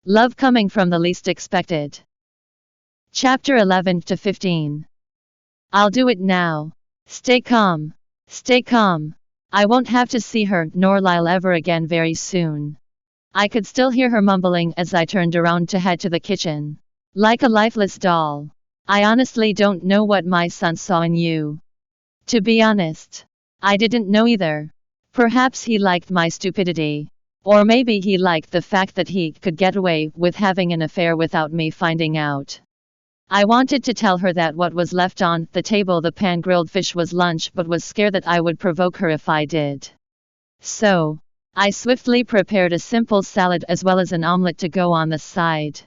Love coming from the least expected. Chapter 11 to 15. I'll do it now. Stay calm. Stay calm. I won't have to see her nor Lyle ever again very soon. I could still hear her mumbling as I turned around to head to the kitchen. Like a lifeless doll. I honestly don't know what my son saw in you. To be honest, I didn't know either. Perhaps he liked my stupidity. Or maybe he liked the fact that he could get away with having an affair without me finding out. I wanted to tell her that what was left on the table, the pan-grilled fish, was lunch, but was scared that I would provoke her if I did. So, I swiftly prepared a simple salad as well as an omelette to go on the side.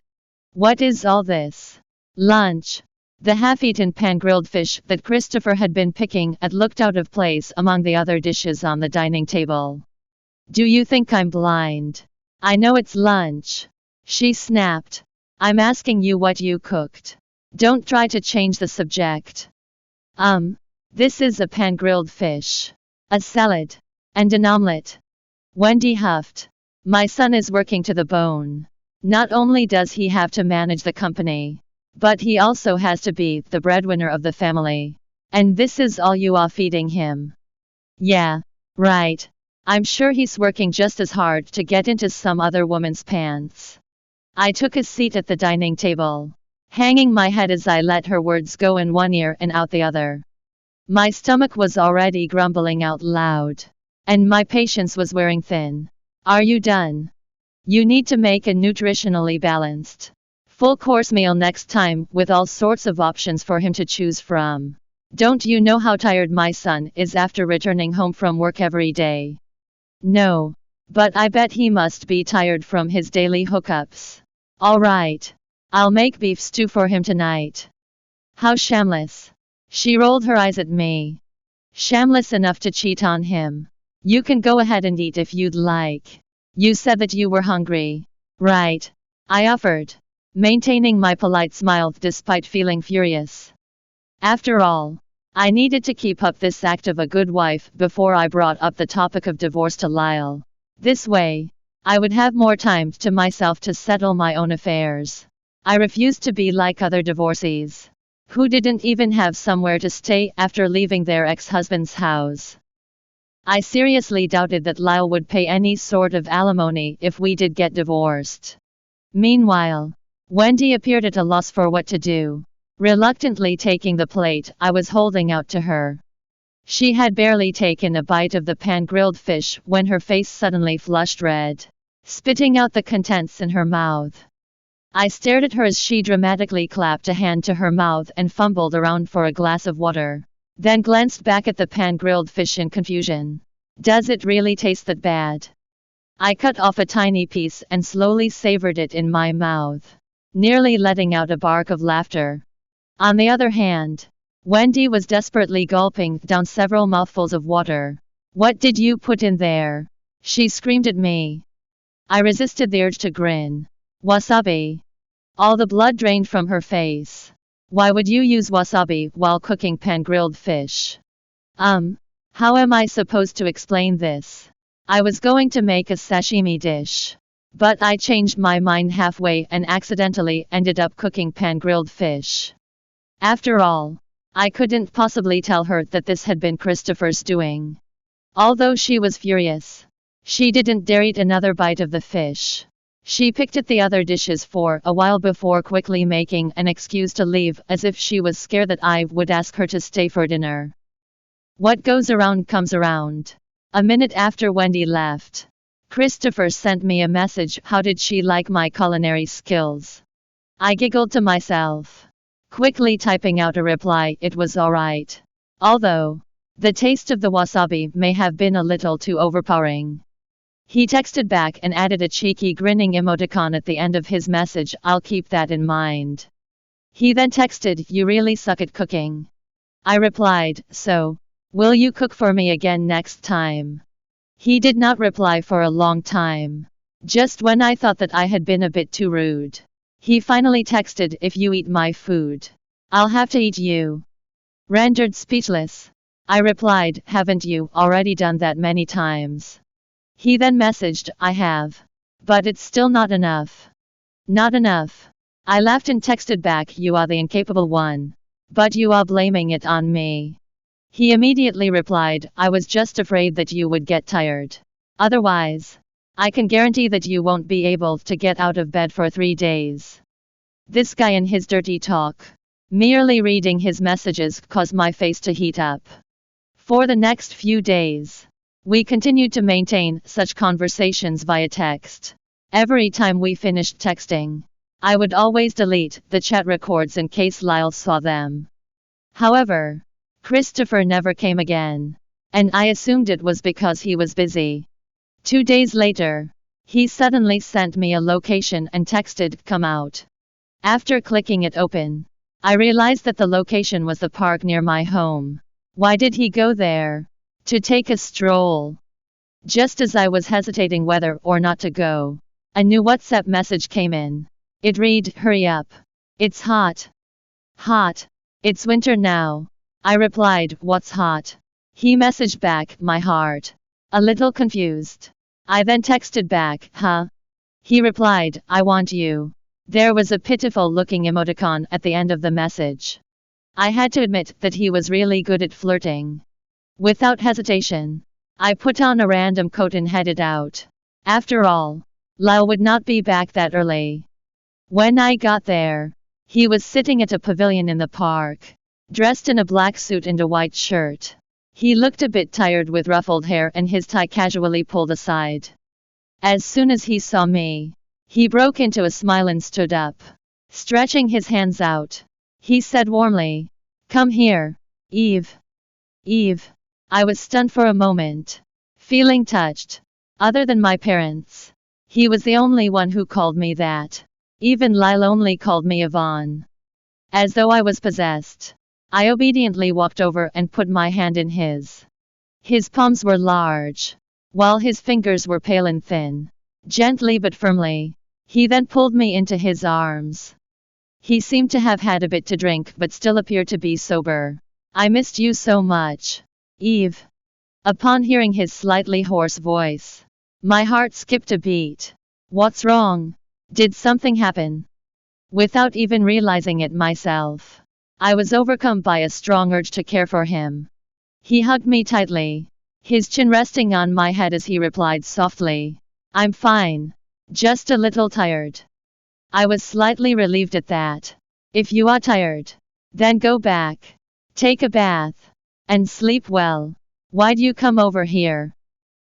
What is all this? Lunch. The half-eaten pan-grilled fish that Christopher had been picking at looked out of place among the other dishes on the dining table. Do you think I'm blind? I know it's lunch. She snapped. I'm asking you what you cooked. Don't try to change the subject. This is a pan-grilled fish, a salad, and an omelette. Wendy huffed. My son is working to the bone. Not only does he have to manage the company, but he also has to be the breadwinner of the family. And this is all you are feeding him. Yeah, right. I'm sure he's working just as hard to get into some other woman's pants. I took a seat at the dining table, hanging my head as I let her words go in one ear and out the other. My stomach was already grumbling out loud, and my patience was wearing thin. Are you done? You need to make a nutritionally balanced, full-course meal next time with all sorts of options for him to choose from. Don't you know how tired my son is after returning home from work every day? No, but I bet he must be tired from his daily hookups. All right. I'll make beef stew for him tonight. How shameless. She rolled her eyes at me. Shameless enough to cheat on him. You can go ahead and eat if you'd like. You said that you were hungry. Right. I offered, maintaining my polite smile despite feeling furious. After all, I needed to keep up this act of a good wife before I brought up the topic of divorce to Lyle. This way, I would have more time to myself to settle my own affairs. I refused to be like other divorcees, who didn't even have somewhere to stay after leaving their ex-husband's house. I seriously doubted that Lyle would pay any sort of alimony if we did get divorced. Meanwhile, Wendy appeared at a loss for what to do, reluctantly taking the plate I was holding out to her. She had barely taken a bite of the pan-grilled fish when her face suddenly flushed red, spitting out the contents in her mouth. I stared at her as she dramatically clapped a hand to her mouth and fumbled around for a glass of water, then glanced back at the pan-grilled fish in confusion. Does it really taste that bad? I cut off a tiny piece and slowly savored it in my mouth, nearly letting out a bark of laughter. On the other hand, Wendy was desperately gulping down several mouthfuls of water. What did you put in there? She screamed at me. I resisted the urge to grin. Wasabi. All the blood drained from her face. Why would you use wasabi while cooking pan-grilled fish? How am I supposed to explain this? I was going to make a sashimi dish, but I changed my mind halfway and accidentally ended up cooking pan-grilled fish. After all, I couldn't possibly tell her that this had been Christopher's doing. Although she was furious, she didn't dare eat another bite of the fish. She picked at the other dishes for a while before quickly making an excuse to leave, as if she was scared that I would ask her to stay for dinner. What goes around comes around. A minute after Wendy left, Christopher sent me a message. How did she like my culinary skills? I giggled to myself, quickly typing out a reply. It was alright, although the taste of the wasabi may have been a little too overpowering. He texted back and added a cheeky grinning emoticon at the end of his message. I'll keep that in mind. He then texted, you really suck at cooking. I replied, so, will you cook for me again next time? He did not reply for a long time. Just when I thought that I had been a bit too rude, he finally texted, if you eat my food, I'll have to eat you. Rendered speechless, I replied, haven't you already done that many times? He then messaged, I have. But it's still not enough. Not enough. I laughed and texted back, you are the incapable one. But you are blaming it on me. He immediately replied, I was just afraid that you would get tired. Otherwise, I can guarantee that you won't be able to get out of bed for 3 days. This guy and his dirty talk. Merely reading his messages caused my face to heat up. For the next few days, we continued to maintain such conversations via text. Every time we finished texting, I would always delete the chat records in case Lyle saw them. However, Christopher never came again, and I assumed it was because he was busy. 2 days later, he suddenly sent me a location and texted, come out. After clicking it open, I realized that the location was the park near my home. Why did he go there? To take a stroll. Just as I was hesitating whether or not to go, a new WhatsApp message came in. It read, hurry up. It's hot. Hot. It's winter now. I replied, what's hot? He messaged back, my heart. A little confused. I then texted back, huh? He replied, I want you. There was a pitiful looking emoticon at the end of the message. I had to admit that he was really good at flirting. Without hesitation, I put on a random coat and headed out. After all, Lyle would not be back that early. When I got there, he was sitting at a pavilion in the park, dressed in a black suit and a white shirt. He looked a bit tired with ruffled hair and his tie casually pulled aside. As soon as he saw me, he broke into a smile and stood up. Stretching his hands out, he said warmly, come here, Eve. Eve. I was stunned for a moment, feeling touched. Other than my parents, he was the only one who called me that. Even Lyle only called me Yvonne. As though I was possessed, I obediently walked over and put my hand in his. His palms were large, while his fingers were pale and thin. Gently but firmly, he then pulled me into his arms. He seemed to have had a bit to drink but still appeared to be sober. I missed you so much, Eve. Upon hearing his slightly hoarse voice, my heart skipped a beat. What's wrong? Did something happen? Without even realizing it myself, I was overcome by a strong urge to care for him. He hugged me tightly, his chin resting on my head as he replied softly, I'm fine, just a little tired. I was slightly relieved at that. If you are tired, then go back, take a bath, and sleep well. Why'd you come over here?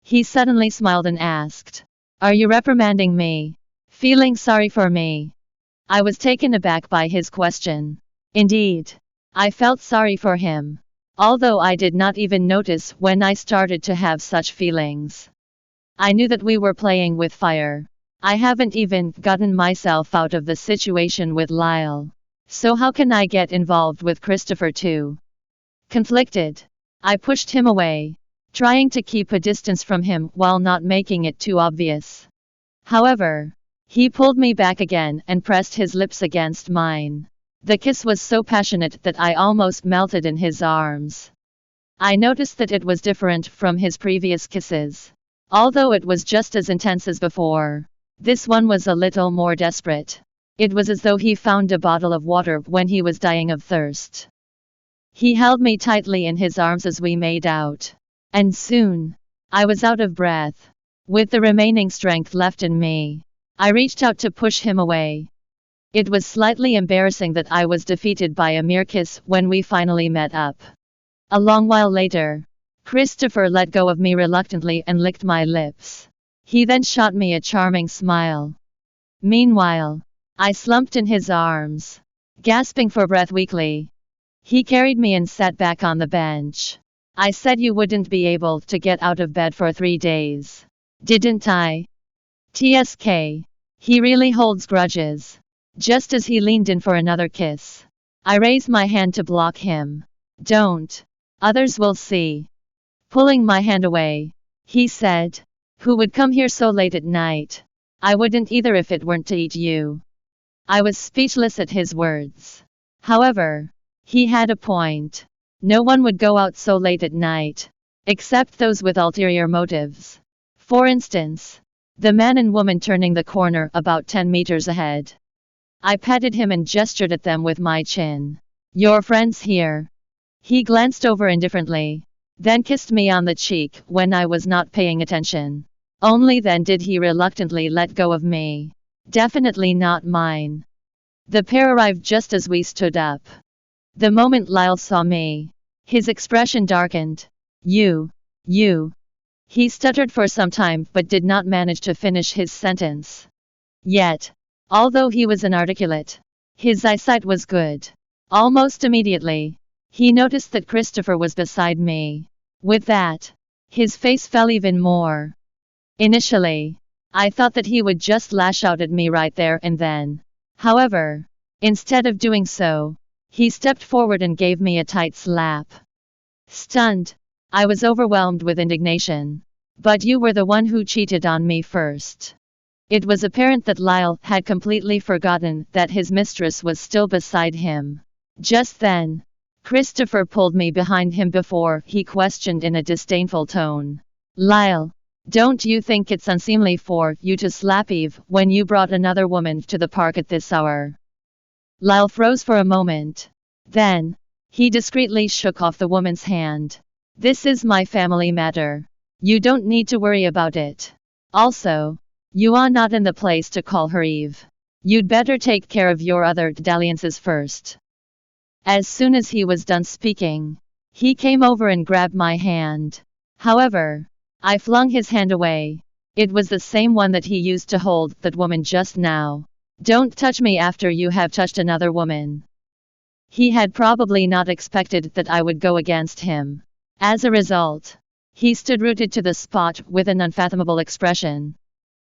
He suddenly smiled and asked, are you reprimanding me? Feeling sorry for me? I was taken aback by his question. Indeed, I felt sorry for him, although I did not even notice when I started to have such feelings. I knew that we were playing with fire. I haven't even gotten myself out of the situation with Lyle. So how can I get involved with Christopher too? Conflicted, I pushed him away, trying to keep a distance from him while not making it too obvious. However, he pulled me back again and pressed his lips against mine. The kiss was so passionate that I almost melted in his arms. I noticed that it was different from his previous kisses. Although it was just as intense as before, this one was a little more desperate. It was as though he found a bottle of water when he was dying of thirst. He held me tightly in his arms as we made out. And soon, I was out of breath. With the remaining strength left in me, I reached out to push him away. It was slightly embarrassing that I was defeated by a mere kiss when we finally met up. A long while later, Christopher let go of me reluctantly and licked my lips. He then shot me a charming smile. Meanwhile, I slumped in his arms, gasping for breath weakly. He carried me and sat back on the bench. I said you wouldn't be able to get out of bed for 3 days. Didn't I? TSK. He really holds grudges. Just as he leaned in for another kiss, I raised my hand to block him. Don't. Others will see. Pulling my hand away, he said, who would come here so late at night? I wouldn't either if it weren't to eat you. I was speechless at his words. However, he had a point. No one would go out so late at night, except those with ulterior motives. For instance, The man and woman turning the corner about 10 meters ahead. I patted him and gestured at them with my chin. Your friends here. He glanced over indifferently, then kissed me on the cheek when I was not paying attention. Only then did he reluctantly let go of me. Definitely not mine. The pair arrived just as we stood up. The moment Lyle saw me, his expression darkened. You. He stuttered for some time but did not manage to finish his sentence. Yet, although he was inarticulate, his eyesight was good. Almost immediately, he noticed that Christopher was beside me. With that, his face fell even more. Initially, I thought that he would just lash out at me right there and then. However, instead of doing so, he stepped forward and gave me a tight slap. Stunned, I was overwhelmed with indignation. But you were the one who cheated on me first. It was apparent that Lyle had completely forgotten that his mistress was still beside him. Just then, Christopher pulled me behind him before he questioned in a disdainful tone. Lyle, don't you think it's unseemly for you to slap Eve when you brought another woman to the park at this hour? Lyle froze for a moment. Then, he discreetly shook off the woman's hand. This is my family matter. You don't need to worry about it. Also, you are not in the place to call her Eve. You'd better take care of your other dalliances first. As soon as he was done speaking, he came over and grabbed my hand. However, I flung his hand away. It was the same one that he used to hold that woman just now. Don't touch me after you have touched another woman. He had probably not expected that I would go against him. As a result, he stood rooted to the spot with an unfathomable expression.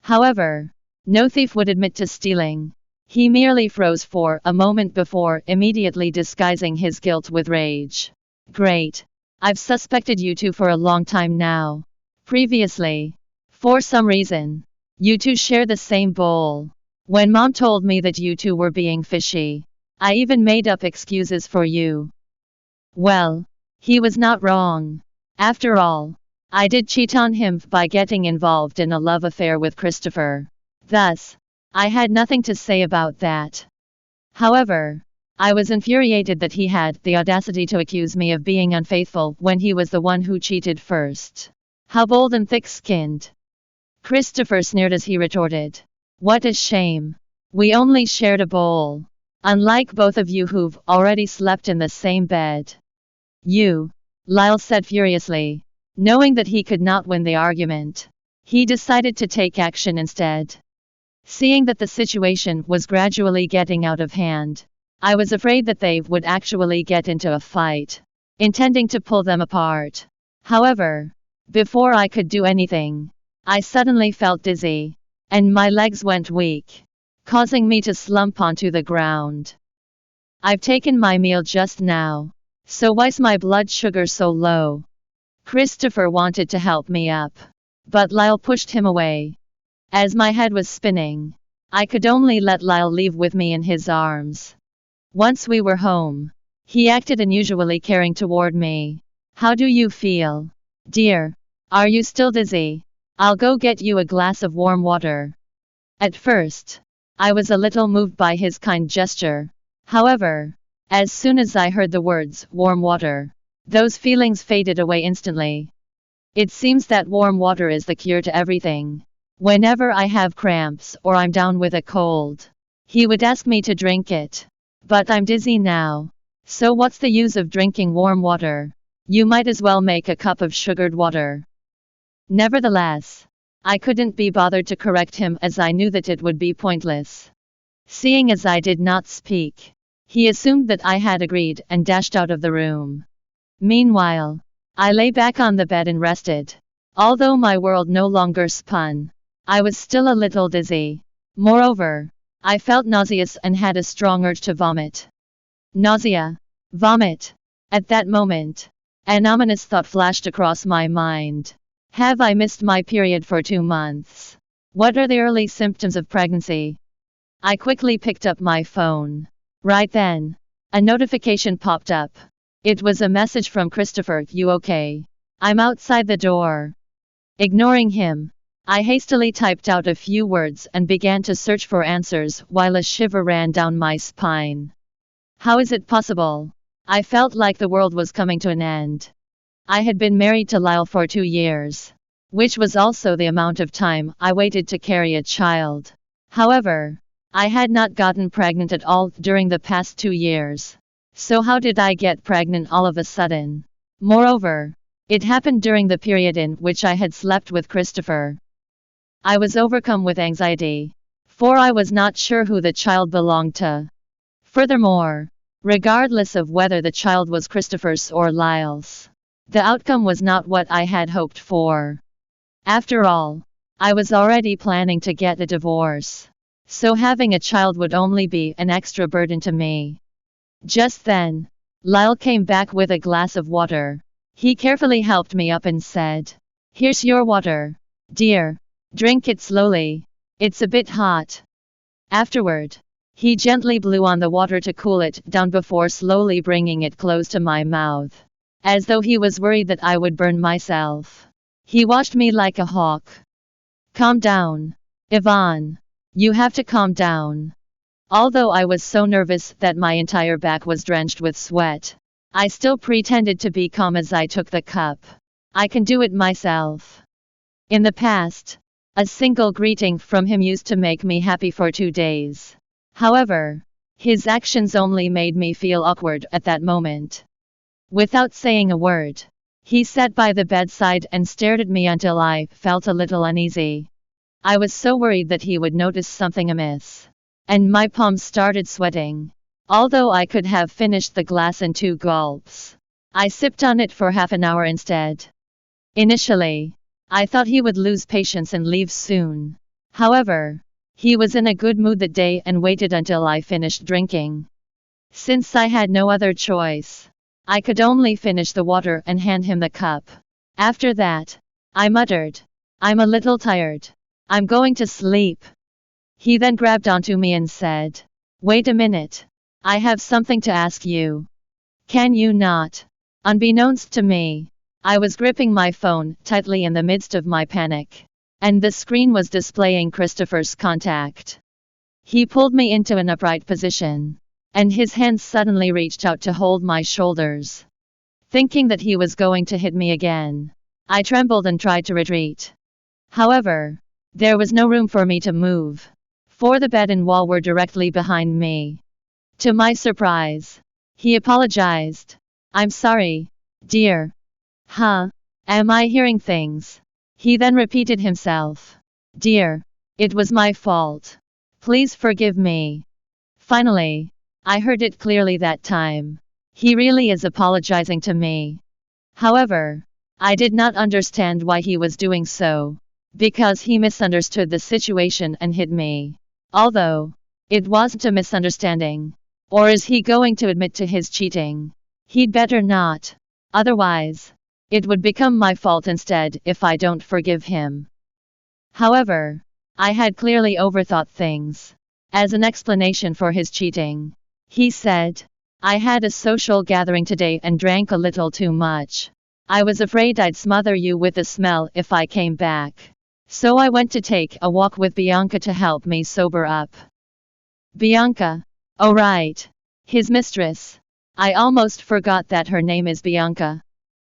However, no thief would admit to stealing. He merely froze for a moment before immediately disguising his guilt with rage. Great. I've suspected you two for a long time now. Previously, for some reason, you two share the same bowl. When Mom told me that you two were being fishy, I even made up excuses for you. Well, he was not wrong. After all, I did cheat on him by getting involved in a love affair with Christopher. Thus, I had nothing to say about that. However, I was infuriated that he had the audacity to accuse me of being unfaithful when he was the one who cheated first. How bold and thick-skinned. Christopher sneered as he retorted. What a shame. We only shared a bowl. Unlike both of you who've already slept in the same bed. You, Lyle said furiously. Knowing that he could not win the argument, he decided to take action instead. Seeing that the situation was gradually getting out of hand, I was afraid that they would actually get into a fight, intending to pull them apart. However, before I could do anything, I suddenly felt dizzy, and my legs went weak, causing me to slump onto the ground. I've taken my meal just now, so why's my blood sugar so low? Christopher wanted to help me up, but Lyle pushed him away. As my head was spinning, I could only let Lyle leave with me in his arms. Once we were home, he acted unusually caring toward me. How do you feel, dear? Are you still dizzy? I'll go get you a glass of warm water. At first, I was a little moved by his kind gesture. However, as soon as I heard the words warm water, those feelings faded away instantly. It seems that warm water is the cure to everything. Whenever I have cramps or I'm down with a cold, he would ask me to drink it. But I'm dizzy now. So what's the use of drinking warm water? You might as well make a cup of sugared water. Nevertheless, I couldn't be bothered to correct him as I knew that it would be pointless. Seeing as I did not speak, he assumed that I had agreed and dashed out of the room. Meanwhile, I lay back on the bed and rested. Although my world no longer spun, I was still a little dizzy. Moreover, I felt nauseous and had a strong urge to vomit. Nausea. Vomit. At that moment, an ominous thought flashed across my mind. Have I missed my period for 2 months? What are the early symptoms of pregnancy? I quickly picked up my phone. Right then, a notification popped up. It was a message from Christopher. You okay? I'm outside the door. Ignoring him, I hastily typed out a few words and began to search for answers while a shiver ran down my spine. How is it possible? I felt like the world was coming to an end. I had been married to Lyle for 2 years, which was also the amount of time I waited to carry a child. However, I had not gotten pregnant at all during the past 2 years. So how did I get pregnant all of a sudden? Moreover, it happened during the period in which I had slept with Christopher. I was overcome with anxiety, for I was not sure who the child belonged to. Furthermore, regardless of whether the child was Christopher's or Lyle's, the outcome was not what I had hoped for. After all, I was already planning to get a divorce, so having a child would only be an extra burden to me. Just then, Lyle came back with a glass of water. He carefully helped me up and said, "Here's your water, dear. Drink it slowly. It's a bit hot." Afterward, he gently blew on the water to cool it down before slowly bringing it close to my mouth, as though he was worried that I would burn myself. He watched me like a hawk. "Calm down, Yvonne. You have to calm down." Although I was so nervous that my entire back was drenched with sweat, I still pretended to be calm as I took the cup. "I can do it myself." In the past, a single greeting from him used to make me happy for 2 days. However, his actions only made me feel awkward at that moment. Without saying a word, he sat by the bedside and stared at me until I felt a little uneasy. I was so worried that he would notice something amiss, and my palms started sweating. Although I could have finished the glass in 2 gulps, I sipped on it for half an hour instead. Initially, I thought he would lose patience and leave soon. However, he was in a good mood that day and waited until I finished drinking. Since I had no other choice, I could only finish the water and hand him the cup. After that, I muttered, "I'm a little tired. I'm going to sleep." He then grabbed onto me and said, "Wait a minute. I have something to ask you. Can you not?" Unbeknownst to me, I was gripping my phone tightly in the midst of my panic, and the screen was displaying Christopher's contact. He pulled me into an upright position, and his hands suddenly reached out to hold my shoulders. Thinking that he was going to hit me again, I trembled and tried to retreat. However, there was no room for me to move, for the bed and wall were directly behind me. To my surprise, he apologized. "I'm sorry, dear." "Huh? Am I hearing things?" He then repeated himself. "Dear, it was my fault. Please forgive me." Finally, I heard it clearly that time. He really is apologizing to me. However, I did not understand why he was doing so, because he misunderstood the situation and hit me. Although, it wasn't a misunderstanding. Or is he going to admit to his cheating? He'd better not. Otherwise, it would become my fault instead if I don't forgive him. However, I had clearly overthought things. As an explanation for his cheating, he said, "I had a social gathering today and drank a little too much. I was afraid I'd smother you with the smell if I came back. So I went to take a walk with Bianca to help me sober up." Bianca? Oh right. His mistress. I almost forgot that her name is Bianca.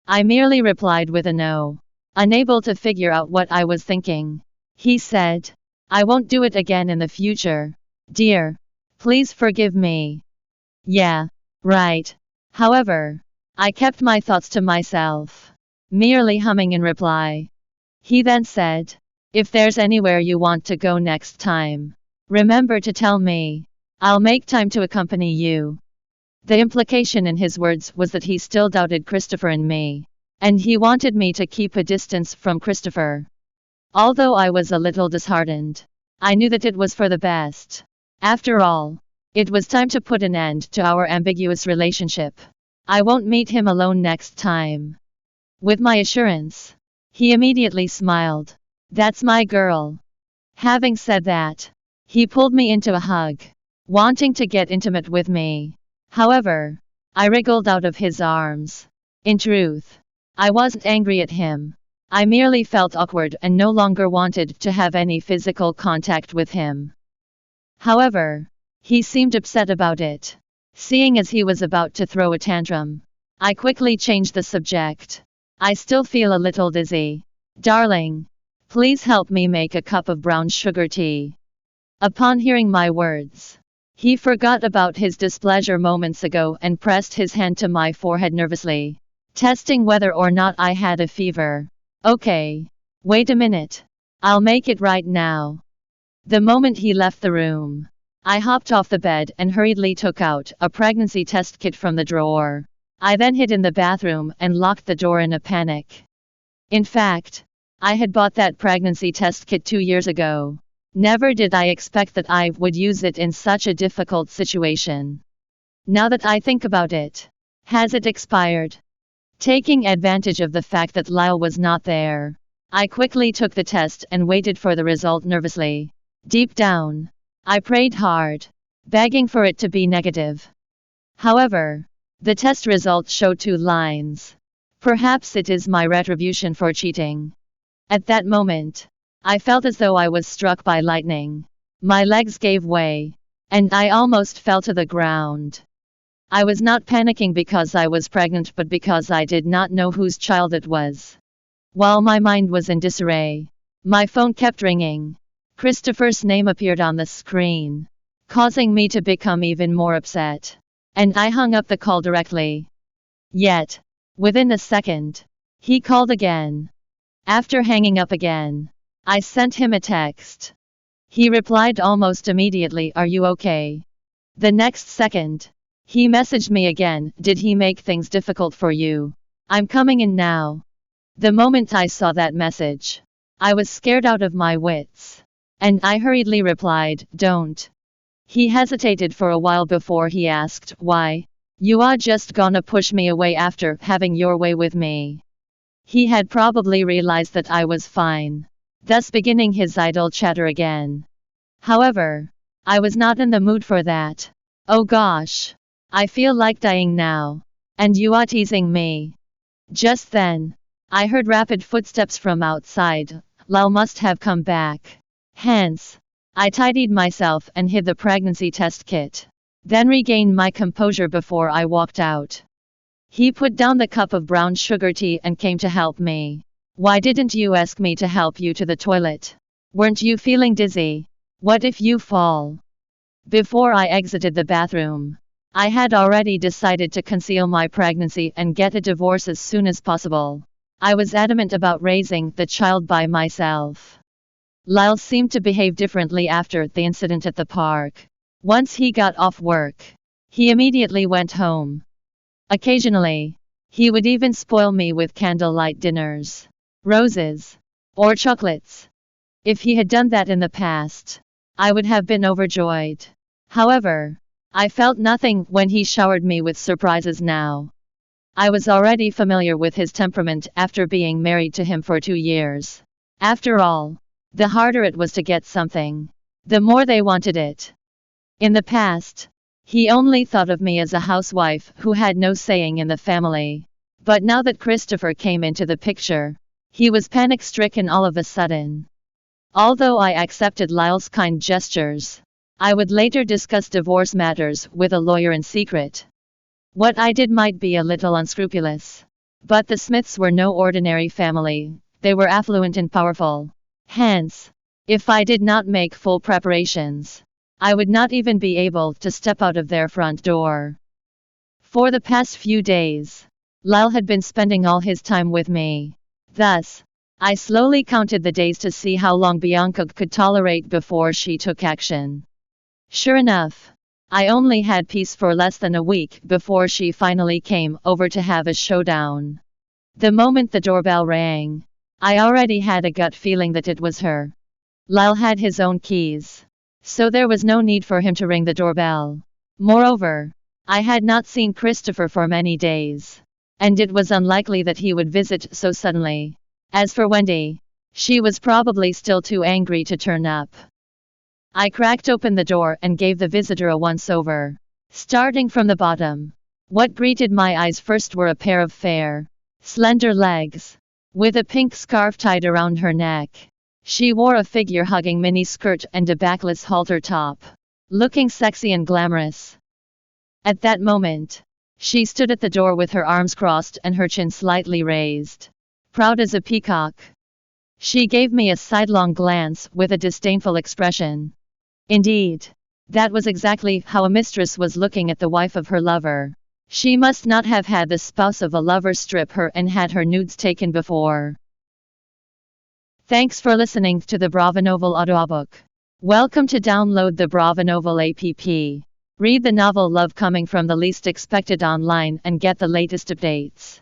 I merely replied with a no, unable to figure out what I was thinking. He said, "I won't do it again in the future. Dear, please forgive me." Yeah, right. However, I kept my thoughts to myself, merely humming in reply. He then said, "If there's anywhere you want to go next time, remember to tell me. I'll make time to accompany you." The implication in his words was that he still doubted Christopher and me, and he wanted me to keep a distance from Christopher. Although I was a little disheartened, I knew that it was for the best. After all, it was time to put an end to our ambiguous relationship. I won't meet him alone next time. With my assurance, he immediately smiled. "That's my girl." Having said that, he pulled me into a hug, wanting to get intimate with me. However, I wriggled out of his arms. In truth, I wasn't angry at him. I merely felt awkward and no longer wanted to have any physical contact with him. However, he seemed upset about it. Seeing as he was about to throw a tantrum, I quickly changed the subject. I still feel a little dizzy. Darling, please help me make a cup of brown sugar tea. Upon hearing my words, he forgot about his displeasure moments ago and pressed his hand to my forehead nervously, testing whether or not I had a fever. Okay. Wait a minute. I'll make it right now. The moment he left the room, I hopped off the bed and hurriedly took out a pregnancy test kit from the drawer. I then hid in the bathroom and locked the door in a panic. In fact, I had bought that pregnancy test kit 2 years ago. Never did I expect that I would use it in such a difficult situation. Now that I think about it, has it expired? Taking advantage of the fact that Lyle was not there, I quickly took the test and waited for the result nervously. Deep down, I prayed hard, begging for it to be negative. However, the test result showed 2 lines. Perhaps it is my retribution for cheating. At that moment, I felt as though I was struck by lightning. My legs gave way, and I almost fell to the ground. I was not panicking because I was pregnant but because I did not know whose child it was. While my mind was in disarray, my phone kept ringing. Christopher's name appeared on the screen, causing me to become even more upset. And I hung up the call directly. Yet, within a second, he called again. After hanging up again, I sent him a text. He replied almost immediately, "Are you okay?" The next second, he messaged me again, "Did he make things difficult for you? I'm coming in now." The moment I saw that message, I was scared out of my wits, and I hurriedly replied, "Don't." He hesitated for a while before he asked, "Why? You are just gonna push me away after having your way with me." He had probably realized that I was fine, thus beginning his idle chatter again. However, I was not in the mood for that. Oh gosh, I feel like dying now. And you are teasing me. Just then, I heard rapid footsteps from outside. Lyle must have come back. Hence, I tidied myself and hid the pregnancy test kit, then regained my composure before I walked out. He put down the cup of brown sugar tea and came to help me. "Why didn't you ask me to help you to the toilet? Weren't you feeling dizzy? What if you fall?" Before I exited the bathroom, I had already decided to conceal my pregnancy and get a divorce as soon as possible. I was adamant about raising the child by myself. Lyle seemed to behave differently after the incident at the park. Once he got off work, he immediately went home. Occasionally, he would even spoil me with candlelight dinners, roses, or chocolates. If he had done that in the past, I would have been overjoyed. However, I felt nothing when he showered me with surprises now. I was already familiar with his temperament after being married to him for 2 years. After all, the harder it was to get something, the more they wanted it. In the past, he only thought of me as a housewife who had no saying in the family. But now that Christopher came into the picture, he was panic-stricken all of a sudden. Although I accepted Lyle's kind gestures, I would later discuss divorce matters with a lawyer in secret. What I did might be a little unscrupulous, but the Smiths were no ordinary family. They were affluent and powerful. Hence, if I did not make full preparations, I would not even be able to step out of their front door. For the past few days, Lyle had been spending all his time with me. Thus, I slowly counted the days to see how long Bianca could tolerate before she took action. Sure enough, I only had peace for less than a week before she finally came over to have a showdown. The moment the doorbell rang, I already had a gut feeling that it was her. Lyle had his own keys, so there was no need for him to ring the doorbell. Moreover, I had not seen Christopher for many days, and it was unlikely that he would visit so suddenly. As for Wendy, she was probably still too angry to turn up. I cracked open the door and gave the visitor a once-over. Starting from the bottom, what greeted my eyes first were a pair of fair, slender legs, with a pink scarf tied around her neck. She wore a figure-hugging mini-skirt and a backless halter top, looking sexy and glamorous. At that moment, she stood at the door with her arms crossed and her chin slightly raised, proud as a peacock. She gave me a sidelong glance with a disdainful expression. Indeed, that was exactly how a mistress was looking at the wife of her lover. She must not have had the spouse of a lover strip her and had her nudes taken before. Thanks for listening to the Bravonovel audiobook. Welcome to download the Bravonovel app. Read the novel Love Coming from the Least Expected online and get the latest updates.